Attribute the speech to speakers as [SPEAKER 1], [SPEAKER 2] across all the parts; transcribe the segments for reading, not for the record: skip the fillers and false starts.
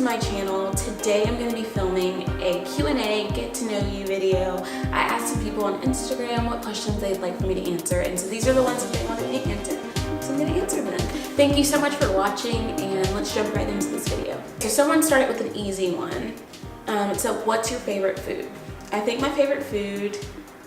[SPEAKER 1] my channel. Today I'm going to be filming a Q&A, get to know you video. I asked some people on Instagram what questions they'd like for me to answer, and so these are the ones that they wanted me to answer, so I'm going to answer them. Thank you so much for watching, and let's jump right into this video. So someone started with an easy one. So what's your favorite food? I think my favorite food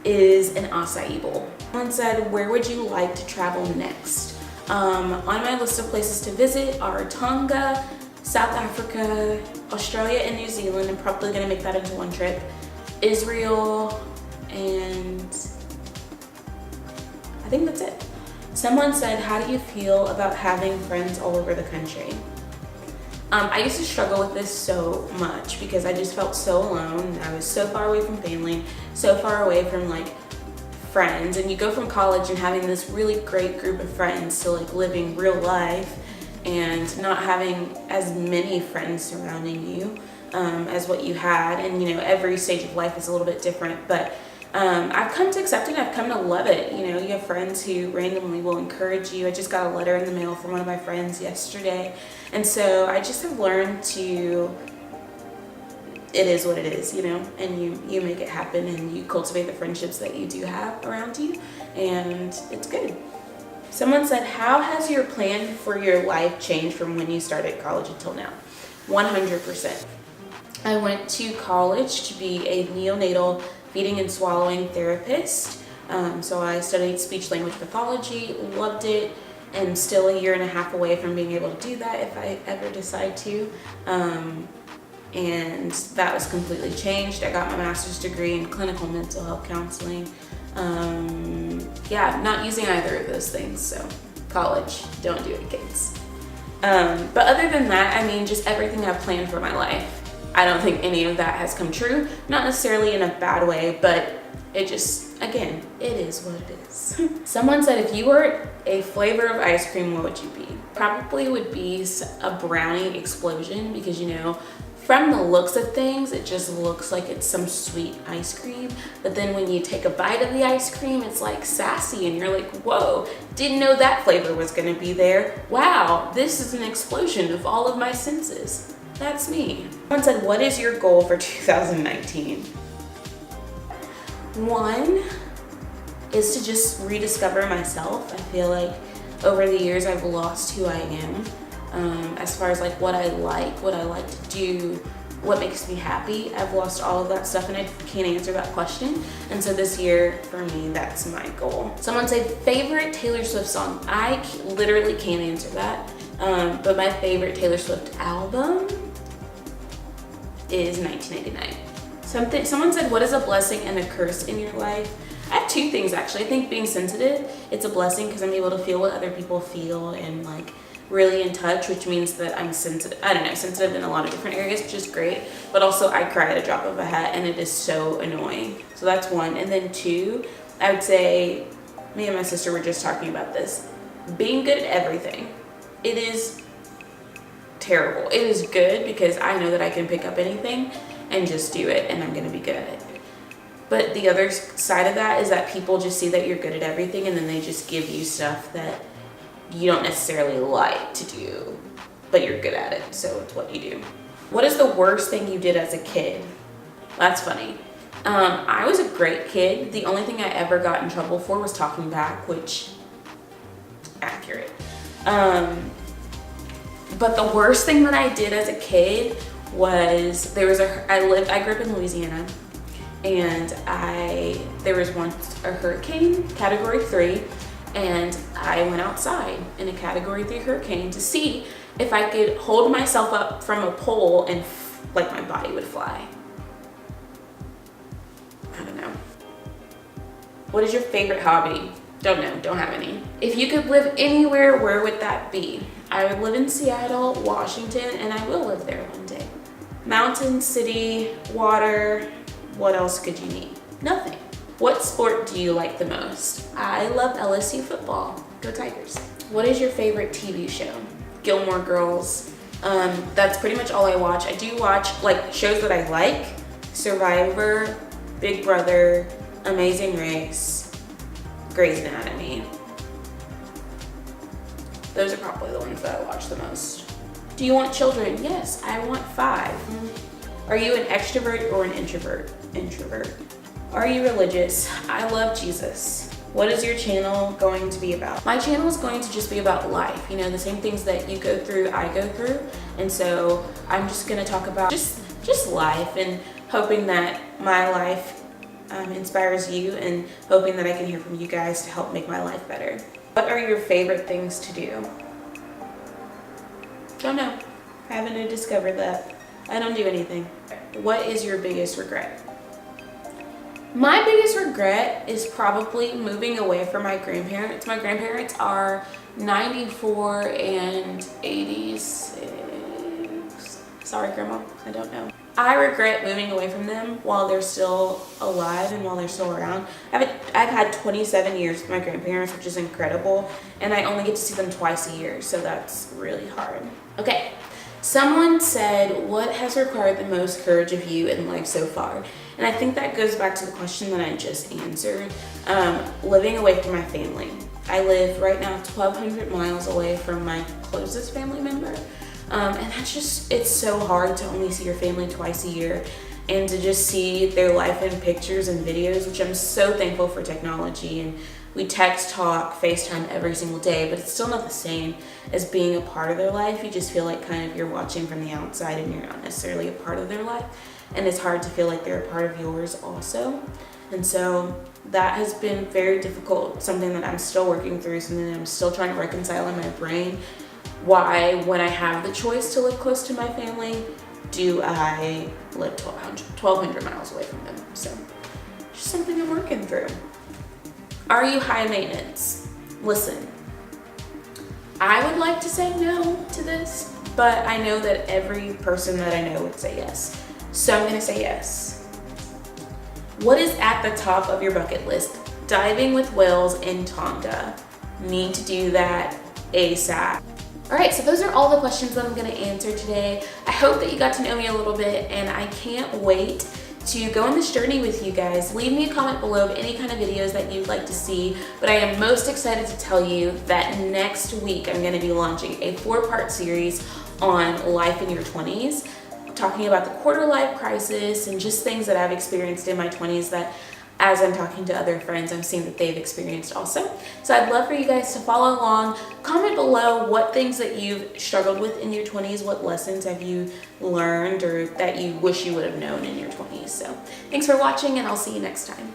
[SPEAKER 1] is an acai bowl. Someone said, where would you like to travel next? On my list of places to visit are Tonga, South Africa, Australia, and New Zealand. I'm probably gonna make that into one trip. Israel, and I think that's it. Someone said, how do you feel about having friends all over the country? I used to struggle with this so much because I just felt so alone. I was so far away from family, so far away from like friends, and you go from college and having this really great group of friends to like living real life and not having as many friends surrounding you as what you had. And you know, every stage of life is a little bit different, but I've come to accept it. I've come to love it. You know, you have friends who randomly will encourage you. I just got a letter in the mail from one of my friends yesterday, and so I just have learned to, it is what it is, you know, and you make it happen, and you cultivate the friendships that you do have around you, and it's good. Someone said, how has your plan for your life changed from when you started college until now? 100%. I went to college to be a neonatal feeding and swallowing therapist. So I studied speech language pathology, loved it, and still a year and a half away from being able to do that if I ever decide to. And that was completely changed. I got my master's degree in clinical mental health counseling. Yeah, not using either of those things, so college, don't do it, kids. But other than that, I mean, just everything I've planned for my life, I don't think any of that has come true. Not necessarily in a bad way, but it just, again, it is what it is. Someone said, if you were a flavor of ice cream, what would you be? Probably would be a brownie explosion, because you know, from the looks of things, it just looks like it's some sweet ice cream. But then when you take a bite of the ice cream, it's like sassy, and you're like, whoa, didn't know that flavor was gonna be there. Wow, this is an explosion of all of my senses. That's me. Someone said, what is your goal for 2019? One is to just rediscover myself. I feel like over the years I've lost who I am, as far as like what I like to do, what makes me happy. I've lost all of that stuff, and I can't answer that question. And so this year, for me, that's my goal. Someone said, favorite Taylor Swift song? I literally can't answer that, but my favorite Taylor Swift album is 1989. Someone said, what is a blessing and a curse in your life? I have two things actually. I think being sensitive, it's a blessing because I'm able to feel what other people feel and like really in touch, which means that I'm sensitive. I don't know, sensitive in a lot of different areas, which is great. But also I cry at a drop of a hat, and it is so annoying. So that's one. And then two, I would say, me and my sister were just talking about this. Being good at everything. It is terrible. It is good because I know that I can pick up anything and just do it, and I'm gonna be good at it. But the other side of that is that people just see that you're good at everything, and then they just give you stuff that you don't necessarily like to do, but you're good at it, so it's what you do. What is the worst thing you did as a kid? That's funny. I was a great kid. The only thing I ever got in trouble for was talking back, which, accurate. But the worst thing that I did as a kid was, I grew up in Louisiana, and there was once a hurricane, category 3, and I went outside in a category 3 hurricane to see if I could hold myself up from a pole and like my body would fly. I don't know. What is your favorite hobby? Don't know, don't have any. If you could live anywhere, where would that be? I would live in Seattle, Washington, and I will live there one day. Mountain, city, water, what else could you need? Nothing. What sport do you like the most? I love LSU football. Go Tigers. What is your favorite TV show? Gilmore Girls. That's pretty much all I watch. I do watch like shows that I like. Survivor, Big Brother, Amazing Race, Grey's Anatomy. Those are probably the ones that I watch the most. Do you want children? Yes, I want 5. Are you an extrovert or an introvert? Introvert. Are you religious? I love Jesus. What is your channel going to be about? My channel is going to just be about life. You know, the same things that you go through, I go through. And so I'm just gonna talk about just life, and hoping that my life inspires you, and hoping that I can hear from you guys to help make my life better. What are your favorite things to do? Don't know. I haven't discovered that. I don't do anything. What is your biggest regret? My biggest regret is probably moving away from my grandparents. My grandparents are 94 and 86. Sorry, Grandma, I don't know. I regret moving away from them while they're still alive and while they're still around. I've had 27 years with my grandparents, which is incredible, and I only get to see them twice a year, so that's really hard. Okay, someone said, what has required the most courage of you in life so far? And I think that goes back to the question that I just answered, living away from my family. I live right now 1,200 miles away from my closest family member. And that's just, it's so hard to only see your family twice a year, and to just see their life in pictures and videos, which I'm so thankful for technology. And we text, talk, FaceTime every single day, but it's still not the same as being a part of their life. You just feel like kind of you're watching from the outside and you're not necessarily a part of their life. And it's hard to feel like they're a part of yours also. And so that has been very difficult, something that I'm still working through, something that I'm still trying to reconcile in my brain. Why, when I have the choice to live close to my family, do I live 1,200 miles away from them? So just something I'm working through. Are you high maintenance? Listen, I would like to say no to this, but I know that every person that I know would say yes. So I'm gonna say yes. What is at the top of your bucket list? Diving with whales in Tonga. Need to do that ASAP. All right, so those are all the questions that I'm gonna answer today. I hope that you got to know me a little bit, and I can't wait to go on this journey with you guys. Leave me a comment below of any kind of videos that you'd like to see, but I am most excited to tell you that next week I'm gonna be launching a 4-part series on life in your 20s, talking about the quarter life crisis and just things that I've experienced in my 20s that, as I'm talking to other friends, I'm seeing that they've experienced also. So I'd love for you guys to follow along. Comment below what things that you've struggled with in your 20s, what lessons have you learned or that you wish you would have known in your 20s. So thanks for watching, and I'll see you next time.